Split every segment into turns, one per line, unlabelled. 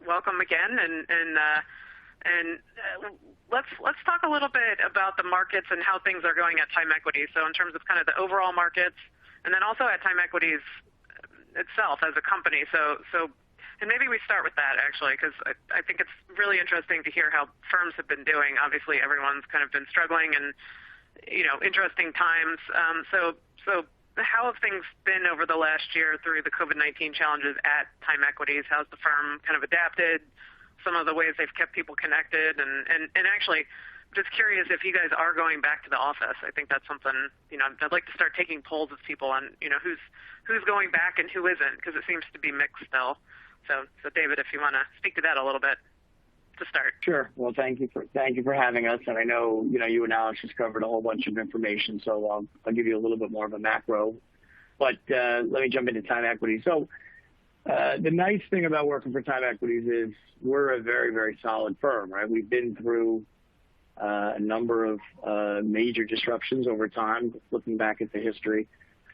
welcome again, and let's talk a little bit about the markets and how things are going at Time Equity. So in terms of kind of the overall markets, and then also at Time Equities itself as a company. And maybe we start with that actually, because I think it's really interesting to hear how firms have been doing. Obviously, everyone's kind of been struggling and interesting times. So how have things been over the last year through the COVID-19 challenges at Time Equities? How's the firm kind of adapted? Some of the ways they've kept people connected, and actually, just curious if you guys are going back to the office. I think that's something, I'd like to start taking polls of people on, who's going back and who isn't, because it seems to be mixed still. So David, if you want to speak to that a little bit to start.
Sure. Well, thank you for having us. And I know, you and Alex just covered a whole bunch of information, so I'll give you a little bit more of a macro. But let me jump into Time Equity. So the nice thing about working for Time Equities is we're a very, very solid firm, right? We've been through a number of major disruptions over time. Looking back at the history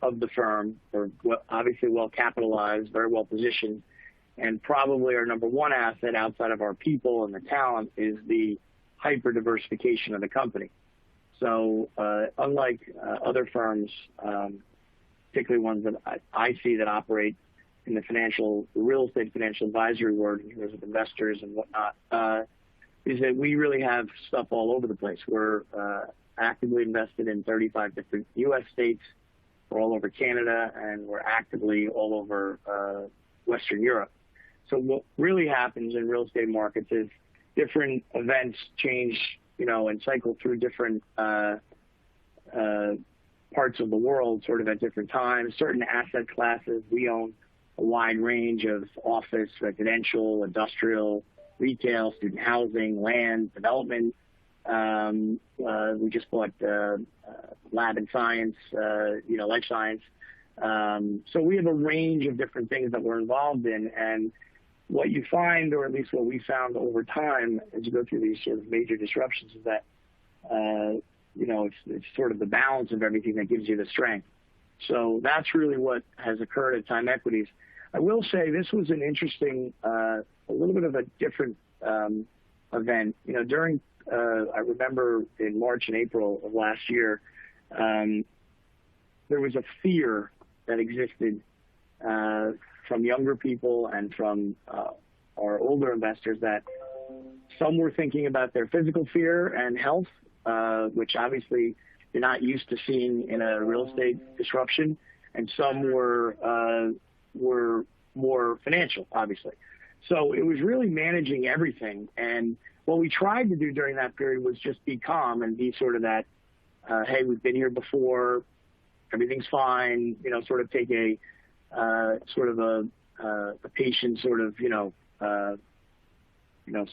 of the firm, we're obviously well capitalized, very well positioned, and probably our number one asset outside of our people and the talent is the hyper diversification of the company. So unlike other firms, particularly ones that I see that operate in the real estate financial advisory world in terms of investors and whatnot, is that we really have stuff all over the place. We're actively invested in 35 different U.S. states. We're all over Canada, and we're actively all over Western Europe. So what really happens in real estate markets is different events change, and cycle through different parts of the world sort of at different times. Certain asset classes, we own a wide range of office, residential, industrial, retail, student housing, land, development. We just bought lab and science, life science. So we have a range of different things that we're involved in. And what you find, or at least what we found over time as you go through these sort of major disruptions, is that, it's sort of the balance of everything that gives you the strength. So that's really what has occurred at Time Equities. I will say this was an interesting, a little bit of a different event. During, I remember in March and April of last year, there was a fear that existed from younger people and from our older investors that some were thinking about their physical fear and health, which obviously you're not used to seeing in a real estate disruption, and some were more financial, obviously. So it was really managing everything. And what we tried to do during that period was just be calm and be sort of that, hey, we've been here before, everything's fine, sort of take a sort of a patient sort of,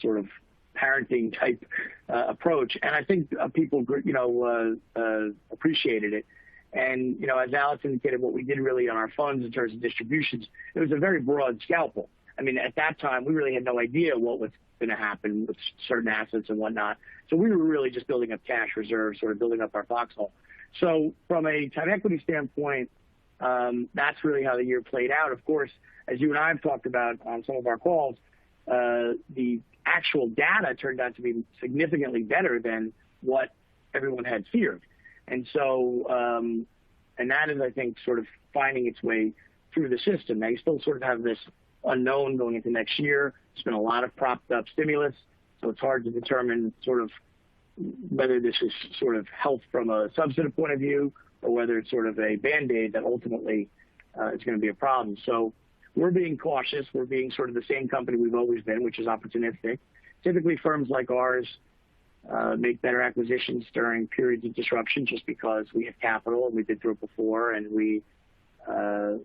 sort of parenting type approach. And I think people, appreciated it. And, as Alex indicated, what we did really on our funds in terms of distributions, it was a very broad scalpel. I mean, at that time, we really had no idea what was going to happen with certain assets and whatnot. So we were really just building up cash reserves, sort of building up our foxhole. So from a Time Equity standpoint, that's really how the year played out. Of course, as you and I have talked about on some of our calls, the actual data turned out to be significantly better than what everyone had feared. And so, and that is, I think, sort of finding its way through the system. Now, you still sort of have this unknown going into next year. There's been a lot of propped up stimulus, so it's hard to determine sort of whether this is sort of health from a substantive point of view or whether it's sort of a Band-Aid that ultimately is going to be a problem. So we're being cautious. We're being sort of the same company we've always been, which is opportunistic. Typically, firms like ours make better acquisitions during periods of disruption just because we have capital and we've been through it before, and we, a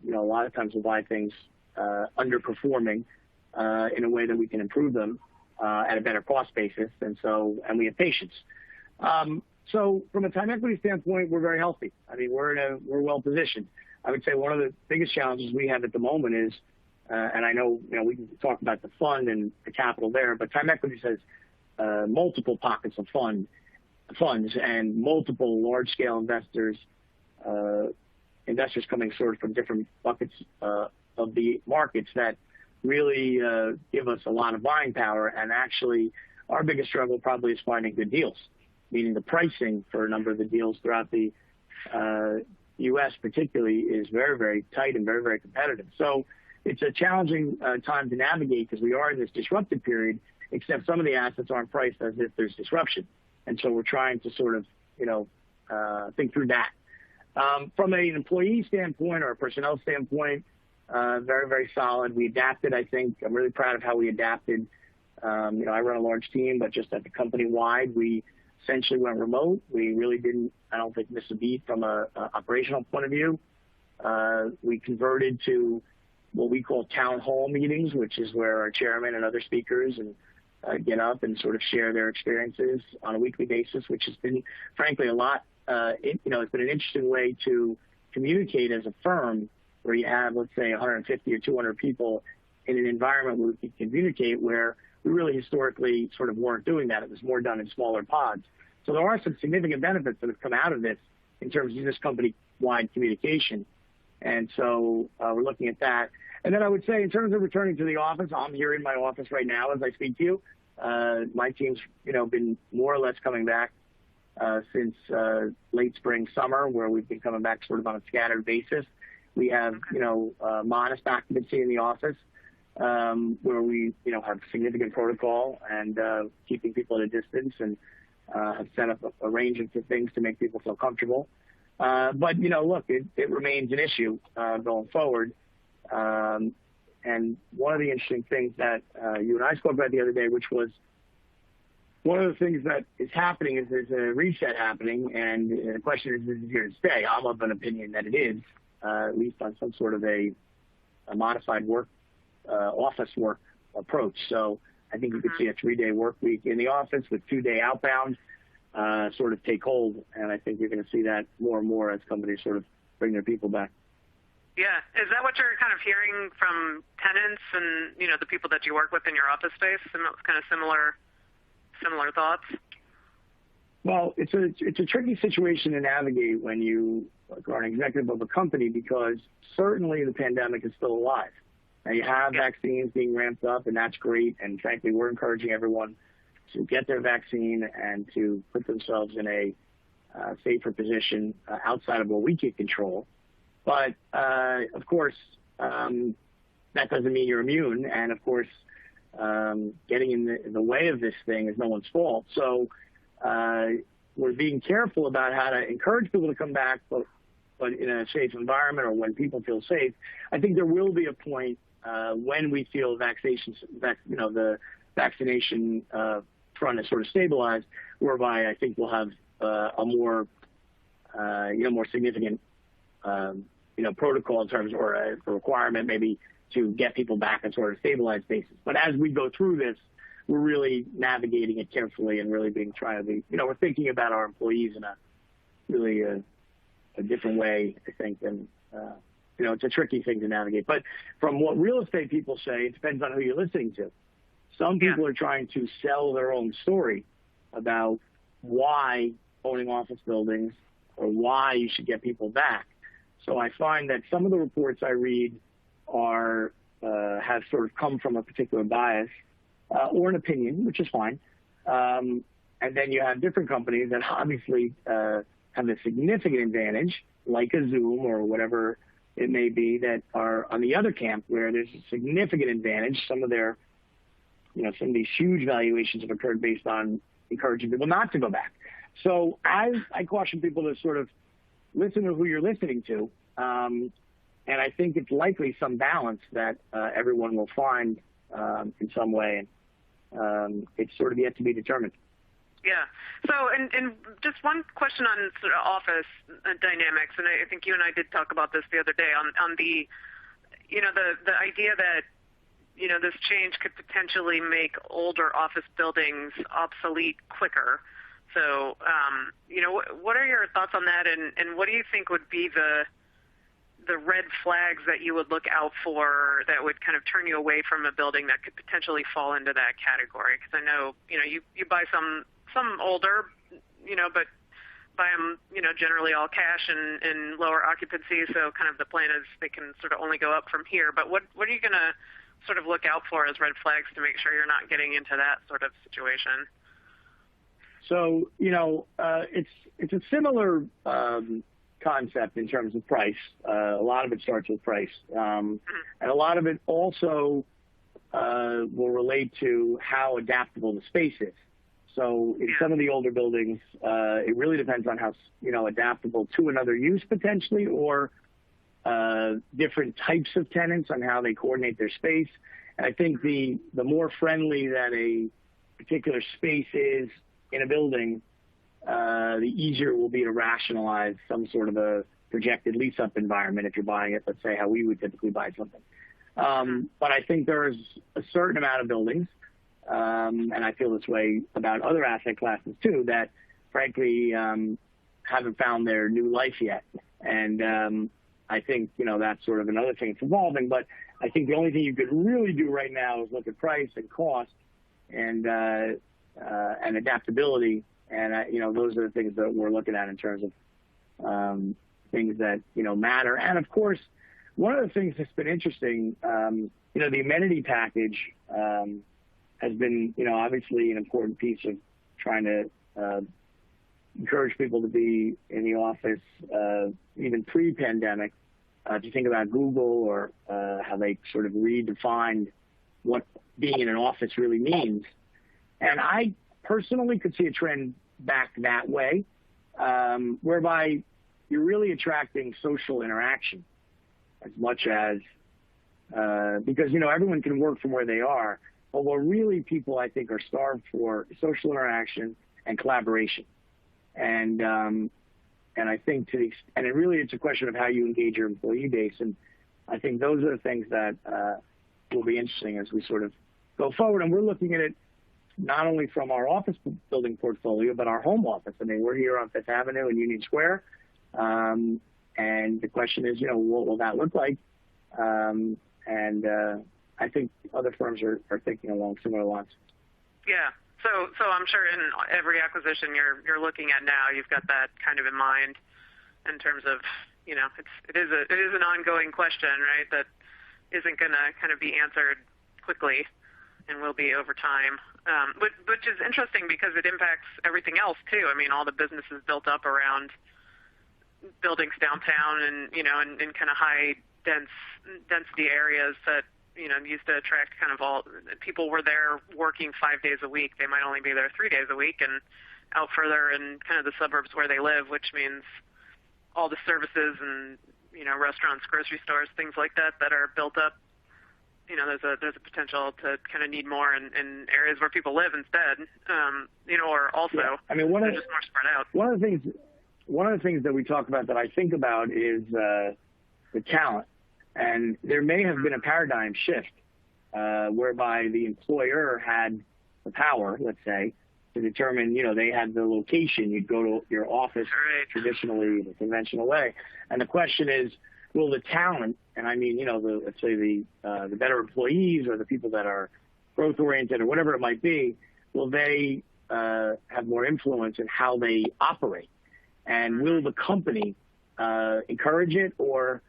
lot of times we'll buy things underperforming in a way that we can improve them at a better cost basis, and we have patience. So from a Time Equity standpoint, we're very healthy. I mean, we're well positioned. I would say one of the biggest challenges we have at the moment is, and I know, we can talk about the fund and the capital there, but Time Equity has multiple pockets of funds and multiple large-scale investors coming sort of from different buckets of the markets that really give us a lot of buying power. And actually, our biggest struggle probably is finding good deals, meaning the pricing for a number of the deals throughout the U.S. particularly is very, very tight and very, very competitive. So it's a challenging time to navigate because we are in this disruptive period, except some of the assets aren't priced as if there's disruption. And so we're trying to sort of, think through that. From an employee standpoint or a personnel standpoint, very, very solid. We adapted, I think. I'm really proud of how we adapted. I run a large team, but just at the company-wide, we essentially went remote. We really didn't, I don't think, miss a beat from a operational point of view. We converted to what we call town hall meetings, which is where our chairman and other speakers get up and sort of share their experiences on a weekly basis, which has been, frankly, a lot. It's been an interesting way to communicate as a firm where you have, let's say, 150 or 200 people in an environment where we can communicate, where we really historically sort of weren't doing that. It was more done in smaller pods. So there are some significant benefits that have come out of this in terms of this company-wide communication. And so we're looking at that. And then I would say in terms of returning to the office, I'm here in my office right now as I speak to you. My team's, been more or less coming back since late spring, summer, where we've been coming back sort of on a scattered basis. We have, modest occupancy in the office where we, have significant protocol and keeping people at a distance and have set up a range of things to make people feel comfortable. But, look, it remains an issue going forward. And one of the interesting things that you and I spoke about the other day, which was one of the things that is happening is there's a reset happening, and the question is it here to stay? I'm of an opinion that it is, at least on some sort of a modified office work approach. So I think you could see a 3-day work week in the office with 2-day outbound sort of take hold, and I think you're going to see that more and more as companies sort of bring their people back.
Yeah. Is that what you're kind of hearing from tenants and, the people that you work with in your office space? And that's kind of similar thoughts?
Well, it's a tricky situation to navigate when you are an executive of a company, because certainly the pandemic is still alive. Now you have vaccines being ramped up, and that's great. And frankly, we're encouraging everyone to get their vaccine and to put themselves in a safer position outside of what we can control. But, of course, that doesn't mean you're immune. And, of course, getting in the way of this thing is no one's fault. So we're being careful about how to encourage people to come back, but in a safe environment or when people feel safe. I think there will be a point when we feel the vaccination front is sort of stabilized, whereby I think we'll have a more significant protocol in terms, or a requirement maybe to get people back on sort of stabilized basis. But as we go through this, we're really navigating it carefully and really we're thinking about our employees in a really a different way, I think, and it's a tricky thing to navigate. But from what real estate people say, it depends on who you're listening to. Some people are trying to sell their own story about why owning office buildings or why you should get people back. So I find that some of the reports I read have sort of come from a particular bias or an opinion, which is fine. And then you have different companies that obviously have a significant advantage, like a Zoom or whatever it may be, that are on the other camp where there's a significant advantage. Some of these huge valuations have occurred based on encouraging people not to go back. So I caution people to sort of listen to who you're listening to. And I think it's likely some balance that everyone will find in some way. And it's sort of yet to be determined.
Yeah. So, and just one question on sort of office dynamics, and I think you and I did talk about this the other day on the, the idea that, this change could potentially make older office buildings obsolete quicker. So, what are your thoughts on that, and what do you think would be the red flags that you would look out for that would kind of turn you away from a building that could potentially fall into that category? Because I know, you buy some older, but buy them, generally all cash and lower occupancy. So kind of the plan is they can sort of only go up from here. But what are you going to sort of look out for as red flags to make sure you're not getting into that sort of situation?
So, it's a similar concept in terms of price. A lot of it starts with price. And a lot of it also will relate to how adaptable the space is. So in some of the older buildings, it really depends on how, adaptable to another use potentially, or different types of tenants on how they coordinate their space. And I think the more friendly that a particular space is in a building, the easier it will be to rationalize some sort of a projected lease-up environment if you're buying it, let's say how we would typically buy something. But I think there's a certain amount of buildings, and I feel this way about other asset classes too, that frankly haven't found their new life yet. And I think, that's sort of another thing that's evolving. But I think the only thing you could really do right now is look at price and cost and adaptability. And, those are the things that we're looking at in terms of things that, matter. And, of course, one of the things that's been interesting, the amenity package has been, obviously an important piece of trying to encourage people to be in the office, even pre-pandemic. If you think about Google or how they sort of redefined what being in an office really means. And I personally could see a trend back that way, whereby you're really attracting social interaction as much as, because, everyone can work from where they are, but what really people, I think, are starved for is social interaction and collaboration. And I think it's a question of how you engage your employee base. And I think those are the things that will be interesting as we sort of go forward. And we're looking at it not only from our office building portfolio, but our home office. I mean, we're here on Fifth Avenue in Union Square. And the question is, what will that look like? I think other firms are thinking along similar lines.
Yeah. So I'm sure in every acquisition you're looking at now, you've got that kind of in mind in terms of, it is an ongoing question, right? That isn't going to kind of be answered quickly and will be over time, which is interesting because it impacts everything else too. I mean, all the businesses built up around buildings downtown and, in kind of high density areas that, used to attract kind of all people were there working 5 days a week. They might only be there 3 days a week, and out further in kind of the suburbs where they live, which means all the services and, restaurants, grocery stores, things like that are built up. There's a potential to kind of need more in areas where people live instead, or also just more spread out.
One of the things that we talk about that I think about is the talent. And there may have been a paradigm shift whereby the employer had the power, let's say, to determine, they had the location. You'd go to your office traditionally the conventional way. And the question is, will the talent, and I mean, let's say the better employees or the people that are growth oriented or whatever it might be, will they have more influence in how they operate? And will the company encourage it or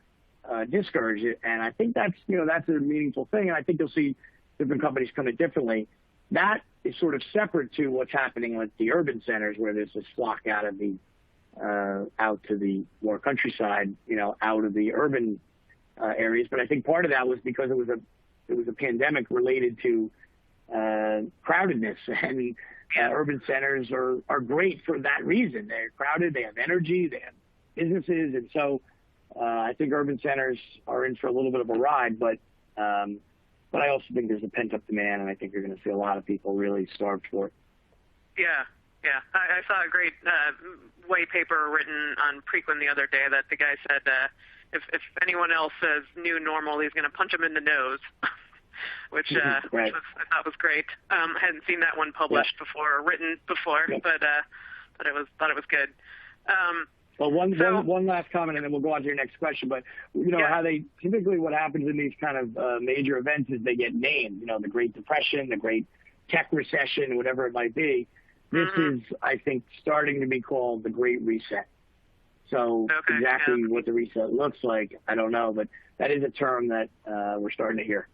discourage it? And I think that's a meaningful thing. And I think you'll see different companies come in differently. That is sort of separate to what's happening with the urban centers, where there's this flock out to the more countryside, out of the urban areas. But I think part of that was because it was a pandemic related to crowdedness, and urban centers are great for that reason. They're crowded, they have energy, they have businesses, and so I think urban centers are in for a little bit of a ride, but I also think there's a pent-up demand, and I think you're going to see a lot of people really starved for it.
Yeah. I saw a great white paper written on Preqin the other day that the guy said if anyone else says new normal, he's going to punch him in the nose, which I thought was great. I hadn't seen that one published before or written before, but thought it was good.
Well, one last comment, and then we'll go on to your next question. But how they typically, what happens in these kind of major events is they get named. The Great Depression, the Great Tech Recession, whatever it might be. This is, I think, starting to be called the Great Reset. So what the reset looks like, I don't know, but that is a term that we're starting to hear.